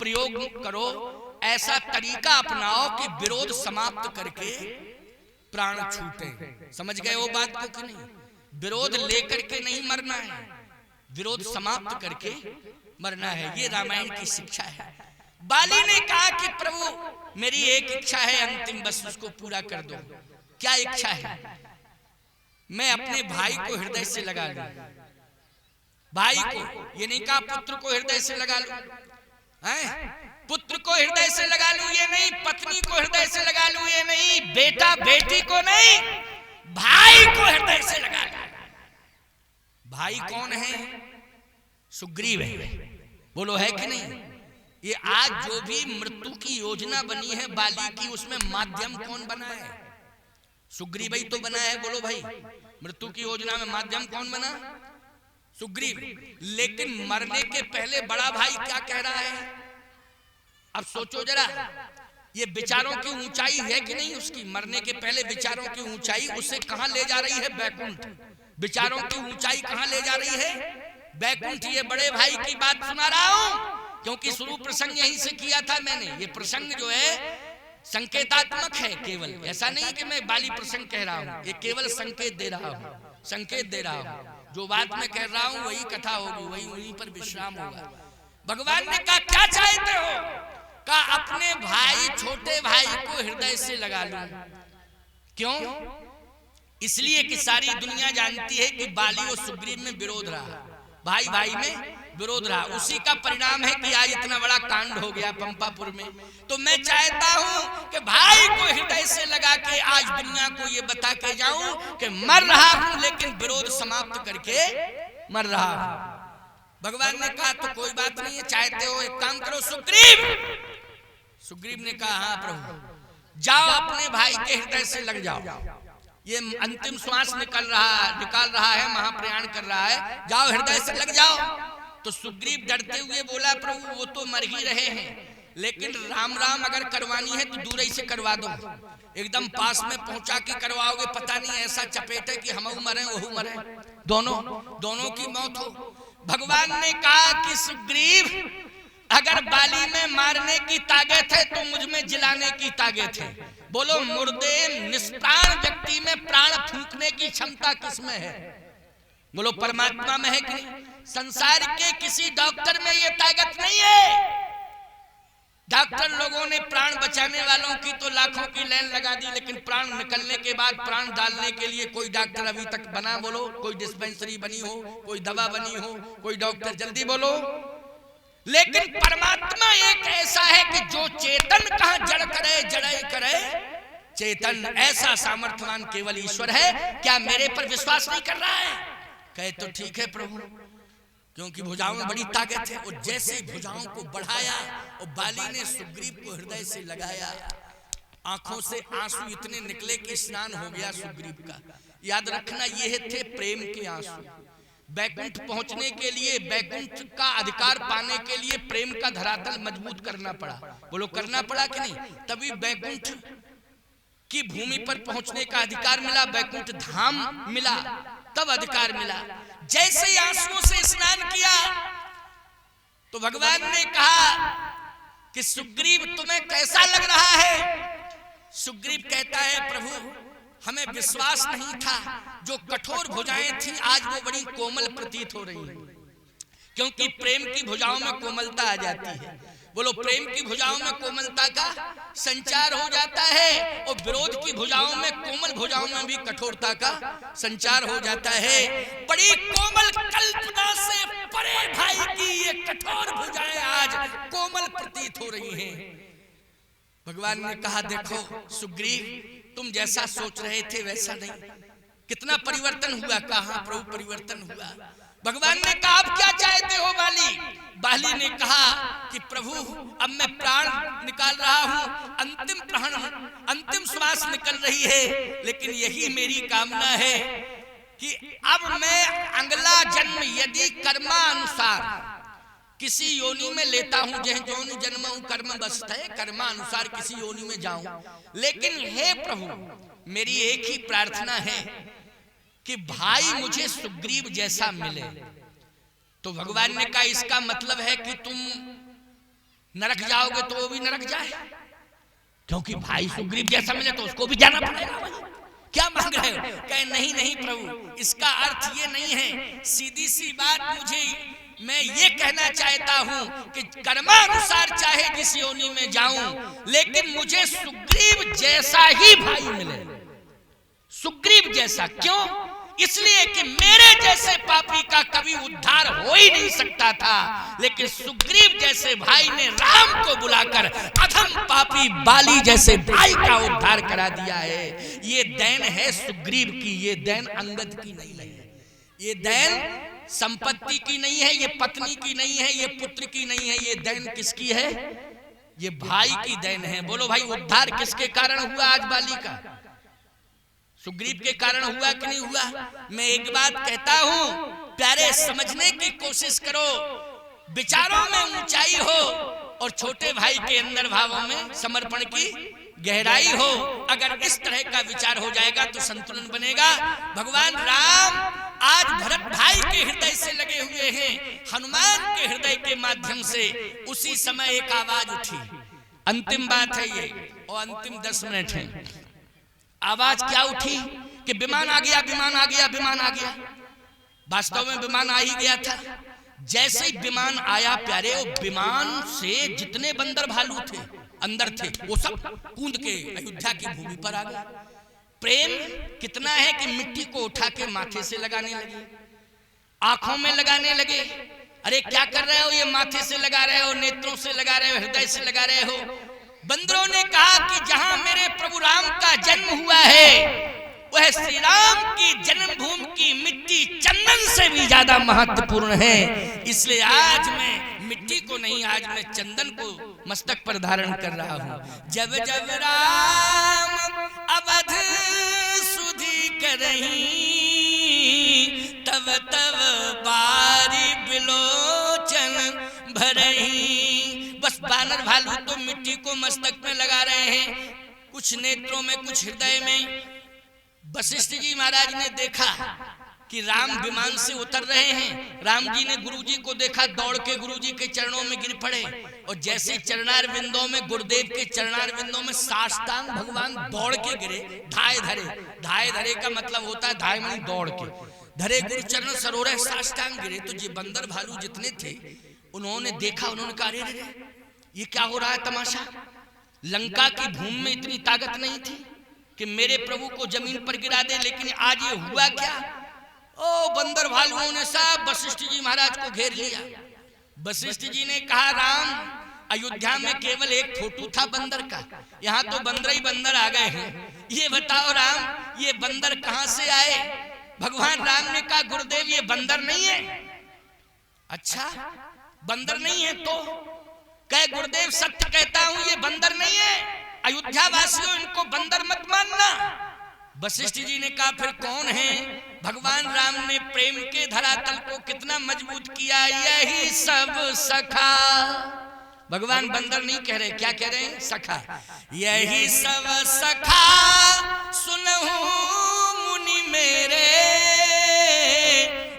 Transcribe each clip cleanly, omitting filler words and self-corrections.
प्रयोग करो, ऐसा तरीका अपनाओ कि विरोध समाप्त करके प्राण छूटे। समझ गए वो बात को कि नहीं? विरोध लेकर के नहीं मरना है, विरोध समाप्त करके मरना है। ये रामायण की शिक्षा है। बाली ने कहा कि प्रभु मेरी एक इच्छा है अंतिम, बस उसको पूरा कर दो। क्या इच्छा है? मैं अपने भाई को हृदय से लगा लूं। भाई को, ये नहीं कहा पुत्र को हृदय से लगा लूं, पुत्र को हृदय से लगा लूं ये नहीं, पत्नी को हृदय से लगा लूं ये नहीं, बेटा बेटी को नहीं, भाई को हृदय से लगा लूं। भाई कौन है? सुग्रीव है। बोलो है कि नहीं? ये आज जो भी मृत्यु की योजना बनी है बाली की, उसमें माध्यम कौन बना है? सुग्रीव ही तो बना है। बोलो भाई, मृत्यु की योजना में माध्यम कौन बना? सुग्रीव। लेकिन मरने के पहले बड़ा भाई क्या कह रहा है? अब सोचो जरा, ये विचारों की ऊंचाई है कि नहीं उसकी? मरने के पहले विचारों की ऊंचाई उसे कहां ले जा रही है? बैकुंठ। विचारों की ऊंचाई कहां ले जा रही है? बैकुंठ। ये बड़े भाई की बात सुना रहा हूं क्योंकि शुरू प्रसंग यहीं से किया था मैंने। ये प्रसंग जो है संकेतात्मक है केवल, ऐसा नहीं कि मैं बाली प्रसंग कह रहा हूं, ये केवल संकेत दे रहा हूं, संकेत दे रहा हूं। जो बात मैं कह रहा हूं वही कथा होगी, वही वहीं पर विश्राम होगा। भगवान ने कहा क्या चाहते हो? कहा अपने भाई, छोटे भाई को हृदय से लगा लूं। क्यों? इसलिए कि सारी दुनिया जानती है कि बाली और सुग्रीव में विरोध रहा, भाई भाई में विरोध रहा। उसी का परिणाम है कि आज इतना बड़ा कांड हो गया पंपापुर में। तो मैं चाहता हूं कि भाई को हृदय से लगा के आज दुनिया को ये बता के जाऊं कि मर रहा हूं लेकिन विरोध समाप्त करके मर रहा हूं। भगवान ने कहा तो कोई बात नहीं है, चाहते हो एक काम करो सुग्रीव। सुग्रीव ने कहा हाँ प्रभु, जाओ अपने भाई के हृदय से लग जाओ। ये अंतिम श्वास निकाल रहा है, महाप्रयाण कर रहा है, जाओ हृदय से लग जाओ। तो सुग्रीव डरते हुए बोला प्रभु वो तो मर ही रहे हैं, लेकिन राम राम अगर करवानी है तो दूर ही से करवा दो, एकदम पास में पहुंचा के करवाओगे, पता नहीं ऐसा चपेटे कि हम मरे वहू मरे, दोनों की मौत हो। भगवान ने कहा कि सुग्रीव अगर बाली में मारने की ताकत है तो मुझ में जिलाने की ताकत है। बोलो मुर्दे निष्प्राण व्यक्ति में प्राण फूंकने की क्षमता किसमें है? बोलो परमात्मा में है कि नहीं? संसार के किसी डॉक्टर में ये ताकत नहीं है। डॉक्टर लोगों ने प्राण बचाने वालों की तो लाखों की लाइन लगा दी, लेकिन प्राण निकलने के बाद प्राण डालने के लिए कोई डॉक्टर अभी तक बना? बोलो कोई डिस्पेंसरी बनी हो, कोई दवा बनी हो, कोई डॉक्टर? जल्दी बोलो। लेकिन परमात्मा एक ऐसा है कि जो चेतन कहां जड़ करे, जड़े करे चेतन, ऐसा सामर्थ्यवान केवल ईश्वर है। क्या मेरे पर विश्वास नहीं कर रहा है? कहे तो ठीक है प्रभु, क्योंकि भुजाओं में बड़ी ताकत है। और जैसे भुजाओं को बढ़ाया और बाली ने सुग्रीव को हृदय से लगाया, आंखों से आंसू इतने निकले कि स्नान हो गया सुग्रीव का। याद रखना ये थे प्रेम के आंसू। बैकुंठ पहुंचने के लिए, बैकुंठ का अधिकार पाने के लिए प्रेम का धरातल मजबूत करना पड़ा। बोलो करना पड़ा कि नहीं? तभी बैकुंठ की भूमि पर पहुंचने का अधिकार मिला, बैकुंठ धाम मिला, तब अधिकार मिला। जैसे आंसुओं से स्नान किया तो भगवान ने कहा कि सुग्रीव तुम्हें कैसा लग रहा है? सुग्रीव कहता है प्रभु हमें विश्वास नहीं था, जो कठोर भुजाएं थी आज वो बड़ी कोमल प्रतीत हो रही है, क्योंकि प्रेम की भुजाओं में कोमलता आ जाती है। बोलो प्रेम की भुजाओं में कोमलता का संचार हो जाता है, और विरोध की भुजाओं में, कोमल भुजाओं में भी कठोरता का संचार हो जाता है। बड़ी कोमल कल्पना से परे भाई की ये कठोर भुजाएं आज कोमल प्रतीत हो रही हैं। भगवान ने कहा देखो सुग्रीव तुम जैसा सोच रहे थे वैसा नहीं। कितना परिवर्तन हुआ? कहा प्रभु परिवर्तन हुआ। भगवान ने कहा आप क्या चाहते हो बाली? बाली ने कहा कि प्रभु अब मैं प्राण निकाल रहा हूं, अंतिम प्राण, अंतिम श्वास निकल रही है, लेकिन यही मेरी कामना है कि अब मैं अगला जन्म यदि कर्मानुसार किसी योनि में लेता हूं, जह जोनि जन्म हूं कर्म बसत है, कर्मानुसार किसी योनि में जाऊं, लेकिन हे प्रभु मेरी एक ही प्रार्थना है कि भाई मुझे सुग्रीव जैसा मिले। तो भगवान ने कहा इसका मतलब है कि तुम नरक जाओगे तो वो भी नरक जाए, क्योंकि भाई सुग्रीव जैसा मिले तो उसको भी जाना पड़ेगा। क्या मांग रहे हो? कहे नहीं नहीं प्रभु, इसका अर्थ ये नहीं है, सीधी सी बात मैं ये कहना चाहता हूं कि कर्मानुसार चाहे जिस योनि में जाऊं, लेकिन मुझे सुग्रीव जैसा ही भाई मिले। सुग्रीव जैसा क्यों? इसलिए कि मेरे जैसे पापी का कभी उद्धार हो ही नहीं सकता था, लेकिन सुग्रीव जैसे भाई ने राम को बुलाकर अधम पापी बाली जैसे भाई का उद्धार करा दिया है। ये देन है सुग्रीव की, ये देन अंगद की नहीं है, ये देन संपत्ति की नहीं है, ये पत्नी की नहीं है, ये पुत्र की नहीं है, ये देन किसकी है? ये भाई की देन है। बोलो भाई, उद्धार किसके कारण हुआ आज बाली का? सुग्रीव के कारण हुआ कि नहीं हुआ? मैं एक बात कहता हूं, प्यारे समझने की कोशिश करो, विचारों में ऊंचाई हो और छोटे भाई के अंदर भावों में समर्पण की गहराई हो। अगर इस तरह का विचार हो जाएगा तो संतुलन बनेगा। भगवान राम आज भरत भाई के हृदय से लगे हुए हैं, हनुमान के हृदय के माध्यम से। उसी समय एक आवाज उठी, अंतिम बात है ये, और अंतिम 10 मिनट है। आवाज क्या उठी कि विमान आ गया, विमान आ गया, विमान आ गया। वास्तव में विमान आ ही गया था। जैसे ही विमान आया प्यारे, वो विमान से जितने बंदर भालू थे अंदर थे, वो सब कूद के अयोध्या की भूमि पर आ गए। प्रेम कितना है कि मिट्टी को उठा के माथे से लगाने लगे, आंखों में लगाने लगे। अरे क्या कर रहे हो? ये माथे से लगा रहे हो, नेत्रों से लगा रहे हो, हृदय से लगा रहे हो। बंदरों ने कहा कि जहां मेरे प्रभु राम का जन्म हुआ है, वह श्री राम की जन्मभूमि की मिट्टी चंदन से भी ज्यादा महत्वपूर्ण है। इसलिए आज मैं मिट्टी को नहीं, आज मैं चंदन को मस्तक पर धारण कर रहा हूं। जब जब राम अवध सुधि करहीं, तब तब बारी बिलोचन भरहीं। बस बानर भालू तो मिट्टी को मस्तक में लगा रहे हैं, कुछ नेत्रों में, कुछ हृदय में। वशिष्ठ जी महाराज ने देखा कि राम विमान से उतर रहे हैं। राम जी ने गुरुजी को देखा, दौड़ के गुरुजी के चरणों में गिर पड़े, और जैसे चरणार बिंदों में, गुरुदेव के चरणार बिंदों में साष्टांग भगवान दौड़ के गिरे, धाय धरे। धाय धरे का मतलब होता है धाय मनी दौड़ के धरे, गुरु चरण सरोवर साष्टांग गिरे। तो ये बंदर भालू जितने थे उन्होंने देखा, उन्होंने कहा अरे ये क्या हो रहा है तमाशा? लंका की भूमि में इतनी ताकत नहीं थी कि मेरे प्रभु को जमीन पर गिरा दे, लेकिन आज ये हुआ क्या? ओ बंदर भालुओं ने सब वशिष्ठ जी महाराज को घेर लिया। वशिष्ठ जी ने कहा राम, अयोध्या में केवल एक फोटो था बंदर का, यहाँ तो बंदर ही बंदर आ गए हैं। ये बताओ राम, ये बंदर कहां से आए? भगवान राम ने कहा गुरुदेव ये बंदर नहीं है। अच्छा बंदर नहीं है तो? कहे गुरुदेव सत्य कहता हूं ये बंदर नहीं है, अयोध्या वासियों इनको बंदर मत मानना। वशिष्ठ जी ने कहा फिर कौन है? भगवान राम ने प्रेम के धरातल को कितना मजबूत किया, यही सब सखा। भगवान बंदर नहीं कह रहे, क्या कह रहे हैं? सखा। यही सब सखा सुनहु मुनि मेरे,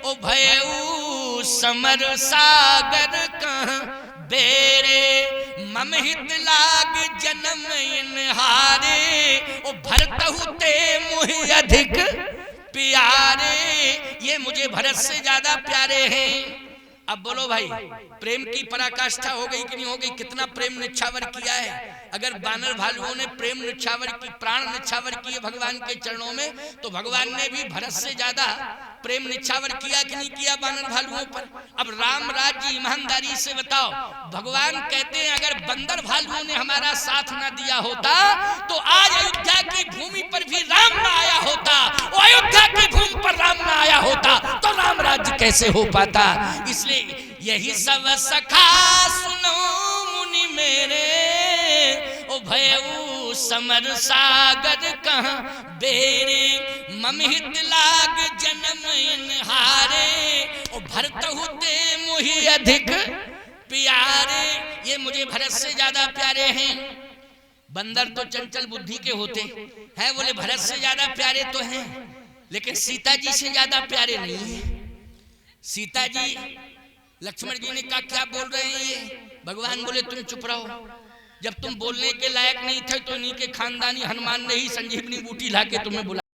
ओ भयऊ समर सागर कहाँ बेरे। मम हित लाग जन्म इनहारे, ओ भरतहु ते मुहि अधिक प्यारे। ये मुझे भरत से ज्यादा प्यारे हैं। अब बोलो भाई, प्रेम की पराकाष्ठा हो गई कि नहीं हो गई? कितना प्रेम निछावर किया है। अगर बानर भालुओं ने प्रेम निछावर की, प्राण निछावर किए भगवान के चरणों में, तो भगवान ने भी भरत से ज्यादा प्रेम निछावर किया कि नहीं किया बानर भालुओं पर? अब राम राज्य ईमानदारी से बताओ, भगवान कहते हैं अगर बंदर भालुओं ने हमारा साथ ना दिया होता तो आज अयोध्या की भूमि पर भी राम ना आया होता, और अयोध्या की भूमि पर राम ना आया होता तो राम राज्य कैसे हो पाता? इसलिए यही सब सखा सुनो मुनि मेरे, ओ भयऊ समर सागर कहाँ बेरे। मम हित लाग जन्म इनहारे, ओ भरतहु ते मुहि अधिक प्यारे। ये मुझे भरत से ज्यादा प्यारे हैं। बंदर तो चंचल बुद्धि के होते हैं, बोले भरत से ज्यादा प्यारे तो हैं, लेकिन सीता जी से ज्यादा प्यारे नहीं है। सीता जी, लक्ष्मण जी ने कहा क्या बोल रहे हैं ये? भगवान बोले तुम चुप रहो, जब तुम बोलने के लायक नहीं थे तो इन्हीं के खानदानी हनुमान ने ही संजीवनी बूटी लाके तुम्हें बुला